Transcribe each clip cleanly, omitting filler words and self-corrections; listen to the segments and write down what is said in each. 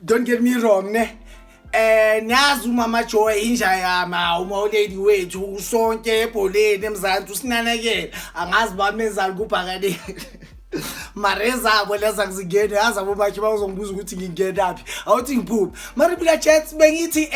don't get me wrong ne. Nazi umama Joy injayama uma lady wethu usonke ebholeni eMzansi usinanekela angazi bamenzani kubhakane mareza boleza kuzingene yazabo bakhe bazongibuza ukuthi ngingenaphi awuthi ngiphuphi mara bila chats bengithi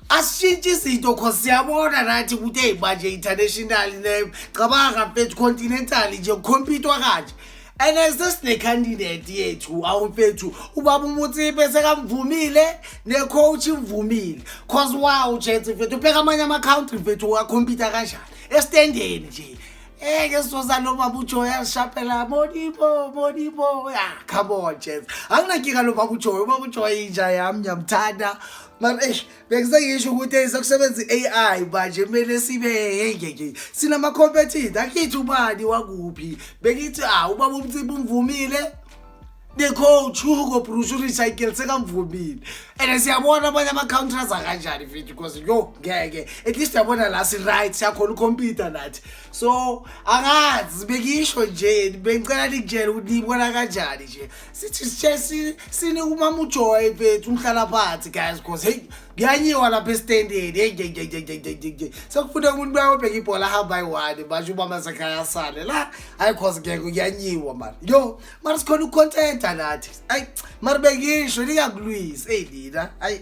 asishintshe izinto cause siyabona nathi ukuthi hey manje international ne cabanga mfethu continental nje compete kanje. And as this ne candidate yethu awumfethu ubaba uMutsipe sekamvumile ne coach imvumile cause wow chethu mfethu ubheka amanye ama country mfethu uyacompete kanjani estandeni nje ke sizoza lo baba uJoy ashapela modibo ya come on chethu anginakika lo baba uJoy inja yami ngiyamthanda mara bekusayisho ukuthi ezokusebenza iAI manje kumele sibe hey sinama competitor akithi ubani wakuphi bekithi ubaba uMtsipe umvumile the coach Hugo Bruce recycle sekamvumile and siyabona abanye ama countries akanjani mfethu because yo ngeke at least yabona la si right siyakhona ucompete nathi so angazi bekisho nje bengicela nikutshela ukuthi nibona kanjani nje sithi sine umama uJoy mfethu umhlala phansi guys because hey ngiyanyiwa lapha estandeni hey sekufuna umuntu bayobheka ibhola hamba yi1 manje ubaba sekhaya sale la hayi cause ngeke uyanyiwa man yo mara sikhona ucontent nathi ay mara bekisho nikakulwisa hey lina ay